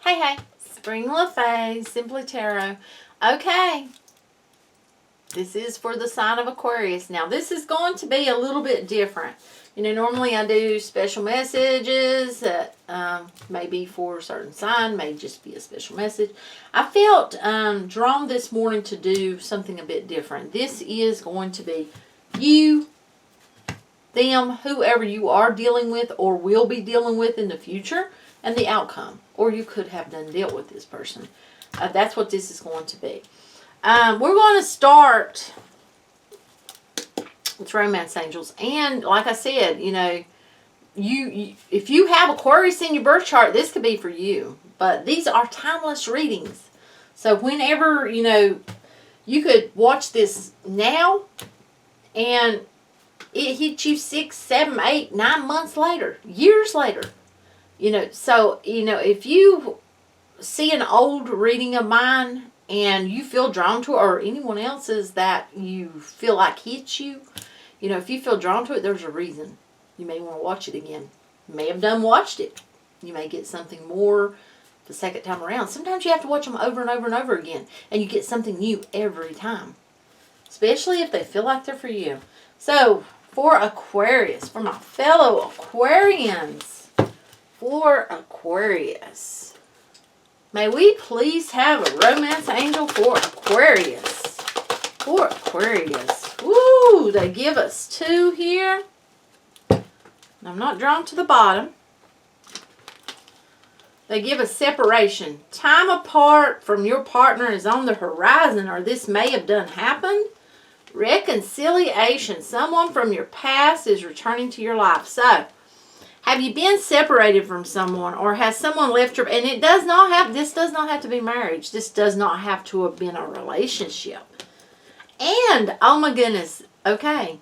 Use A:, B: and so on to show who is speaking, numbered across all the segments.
A: Hey, Spring LaFay, Simply Tarot. Okay, this is for the sign of Aquarius. Now, this is going to be a little bit different. You know, normally I do special messages that may be for a certain sign, may just be a special message. I felt drawn this morning to do something a bit different. This is going to be you, them, whoever you are dealing with or will be dealing with in the future, and the outcome. Or you could have done dealt with this person. That's what this is going to be. We're going to start with romance angels. And like I said, you know, you if you have Aquarius in your birth chart, this could be for you. But these are timeless readings. So whenever, you know, you could watch this now and it hits you 6, 7, 8, 9 months later, years later. You know, so, you know, if you see an old reading of mine and you feel drawn to it, or anyone else's that you feel like hits you, you know, if you feel drawn to it, there's a reason. You may want to watch it again. You may have done watched it. You may get something more the second time around. Sometimes you have to watch them over and over and over again, and you get something new every time, especially if they feel like they're for you. So, for Aquarius, for my fellow Aquarians, for Aquarius, may we please have a romance angel for Aquarius. For Aquarius. Woo! They give us 2 here. I'm not drawn to the bottom. They give us separation. Time apart from your partner is on the horizon, or this may have done happened. Reconciliation. Someone from your past is returning to your life. So, have you been separated from someone, or has someone left your... And it does not have... This does not have to be marriage. This does not have to have been a relationship. And, oh my goodness, okay,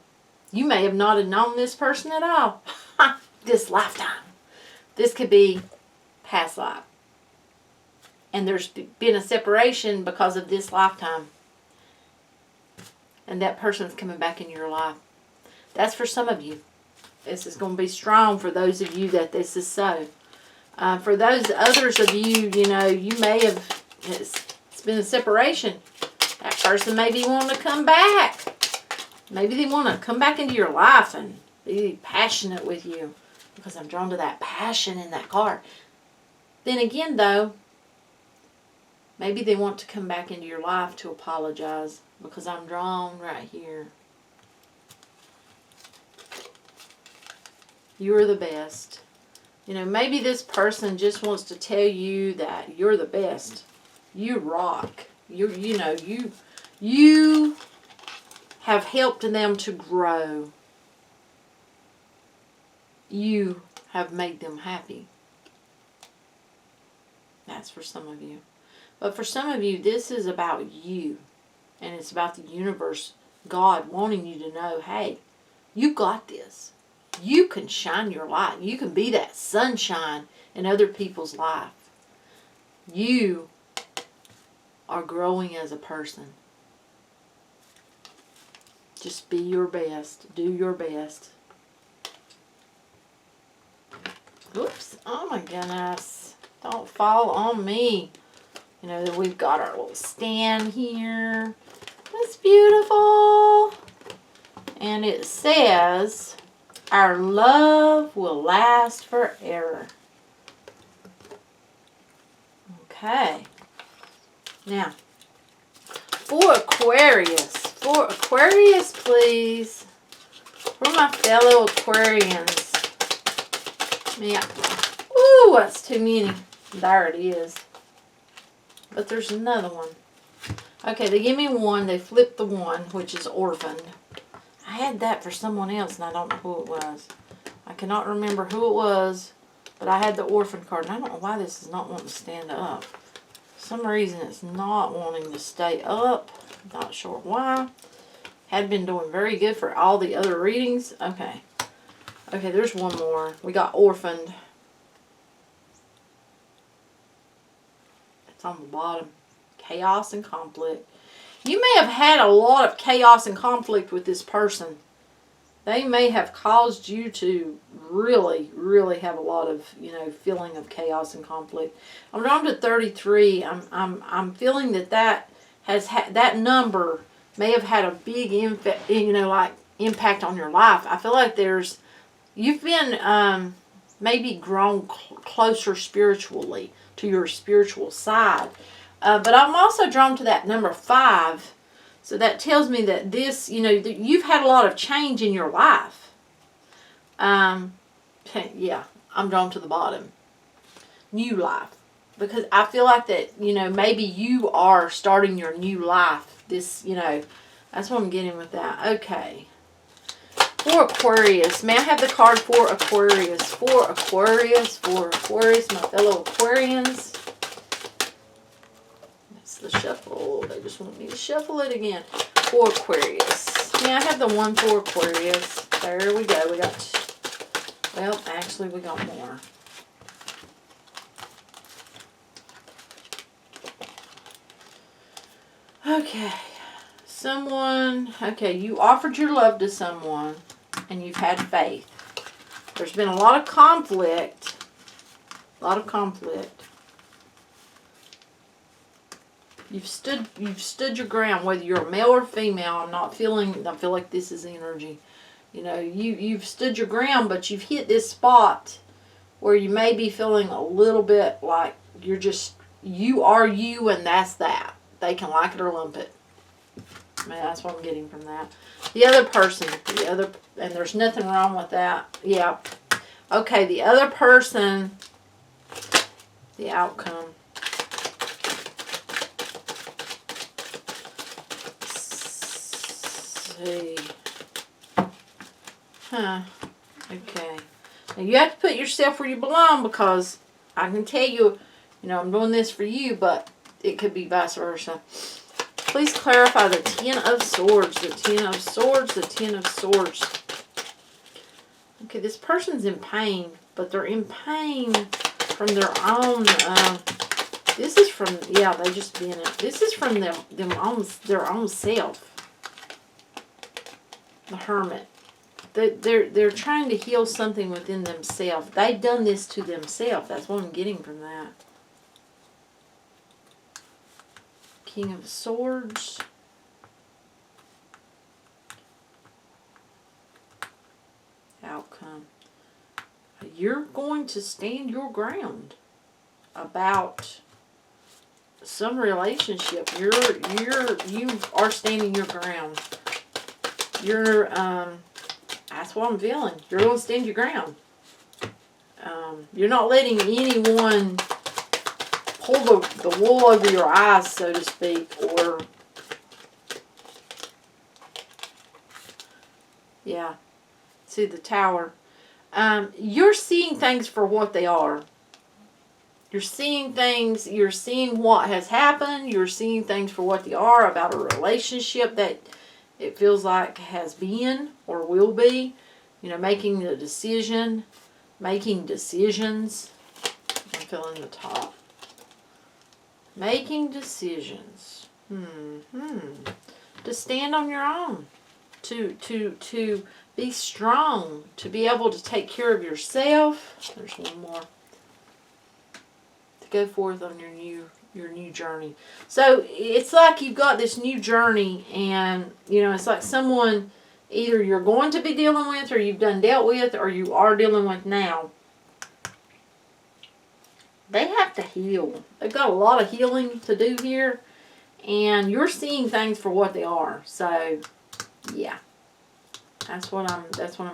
A: you may have not have known this person at all. This lifetime. This could be past life. And there's been a separation because of this lifetime. And that person's coming back in your life. That's for some of you. This is going to be strong for those of you that this is so. For those others of you, you know, you may have, it's been a separation. That person may be wanting to come back. Maybe they want to come back into your life and be passionate with you. Because I'm drawn to that passion in that card. Then again, though, maybe they want to come back into your life to apologize. Because I'm drawn right here. You're the best. You know, maybe this person just wants to tell you that you're the best. You rock. You know, you have helped them to grow. You have made them happy. That's for some of you. But for some of you, this is about you. And it's about the universe, God wanting you to know, hey, you got this. You can shine your light. You can be that sunshine in other people's life. You are growing as a person. Just be your best. Do your best. Oops. Oh my goodness. Don't fall on me. You know, we've got our little stand here. It's beautiful. And it says, our love will last forever. Okay. Now, for Aquarius, please. For my fellow Aquarians. Yeah. Ooh, that's too many. There it is. But there's another one. Okay, they give me one. They flipped the one, which is orphaned. I had that for someone else, and I don't know who it was. I cannot remember who it was, but I had the orphan card, and I don't know why this is not wanting to stand up. For some reason, it's not wanting to stay up. Not sure why. Had been doing very good for all the other readings. Okay. Okay, there's one more. We got orphaned. It's on the bottom. Chaos and conflict. You may have had a lot of chaos and conflict with this person. They may have caused you to really, really have a lot of, feeling of chaos and conflict. I'm drawn to 33. I'm feeling that that number may have had a big impact on your life. I feel like you've been maybe grown closer spiritually to your spiritual side. But I'm also drawn to that number 5. So that tells me that that you've had a lot of change in your life. Yeah, I'm drawn to the bottom. New life. Because I feel like that, maybe you are starting your new life. That's what I'm getting with that. Okay. For Aquarius. May I have the card for Aquarius? For Aquarius, my fellow Aquarians. The shuffle. They just want me to shuffle it again. For Aquarius. Yeah, I have the one for Aquarius. There we go. We got more. Okay. You offered your love to someone and you've had faith. There's been a lot of conflict. You've stood your ground, whether you're a male or female. I feel like this is energy. You've stood your ground, but you've hit this spot where you may be feeling a little bit like you are you, and that's that. They can like it or lump it. That's what I'm getting from that. The other person, and there's nothing wrong with that. Yeah. Okay, the other person, the outcome. See. Okay. Now you have to put yourself where you belong, because I can tell you, I'm doing this for you, but it could be vice versa. Please clarify the Ten of Swords. The Ten of Swords. The Ten of Swords. Okay, this person's in pain, but they're in pain from their own. This is from they just being it. This is from their own self. The Hermit. They're trying to heal something within themselves. They've done this to themselves. That's what I'm getting from that. King of Swords. Outcome. You're going to stand your ground about some relationship. You are standing your ground. That's what I'm feeling. You're going to stand your ground. You're not letting anyone pull the wool over your eyes, so to speak, or see the Tower. You're seeing things for what they are. You're seeing things, you're seeing what has happened, you're seeing things for what they are about a relationship that it feels like has been or will be. Making the decision, making decisions. I'm feeling the top. Making decisions. To stand on your own. To be strong. To be able to take care of yourself. There's one more. To go forth on your new journey. So it's like you've got this new journey, and it's like someone either you're going to be dealing with, or you've done dealt with, or you are dealing with now. They have to heal. They've got a lot of healing to do here, and you're seeing things for what they are. So yeah, that's what I'm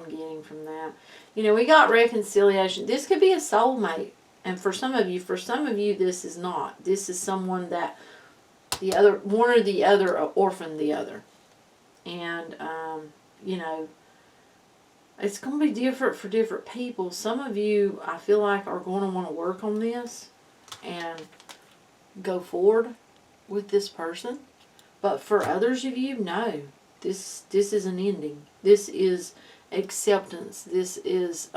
A: getting from that. We got reconciliation. This could be a soulmate. And for some of you, this is not. This is someone that one or the other orphaned the other. And, it's going to be different for different people. Some of you, I feel like, are going to want to work on this and go forward with this person. But for others of you, no. This is an ending. This is acceptance. This is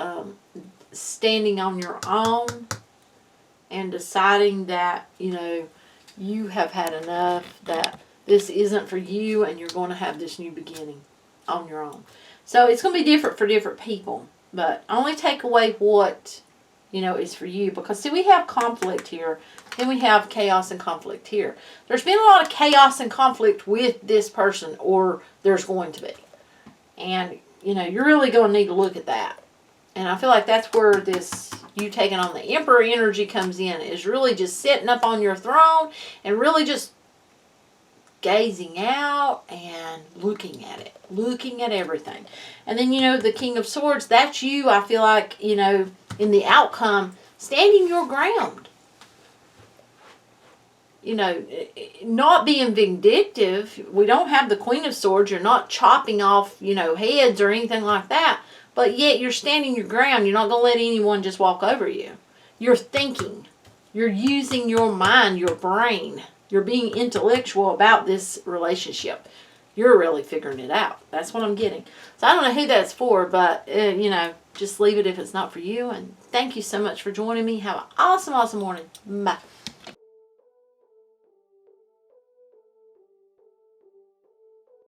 A: standing on your own and deciding that, you have had enough, that this isn't for you, and you're going to have this new beginning on your own. So it's going to be different for different people. But only take away what, is for you. Because, see, we have conflict here. Then we have chaos and conflict here. There's been a lot of chaos and conflict with this person, or there's going to be. And, you're really going to need to look at that. And I feel like that's where this, you taking on the Emperor energy comes in, is really just sitting up on your throne and really just gazing out and looking at it, looking at everything. And then, the King of Swords, that's you, I feel like, in the outcome, standing your ground. Not being vindictive. We don't have the Queen of Swords. You're not chopping off, heads or anything like that. But yet you're standing your ground. You're not going to let anyone just walk over you. You're thinking. You're using your mind, your brain. You're being intellectual about this relationship. You're really figuring it out. That's what I'm getting. So I don't know who that's for, but, just leave it if it's not for you. And thank you so much for joining me. Have an awesome, awesome morning. Bye.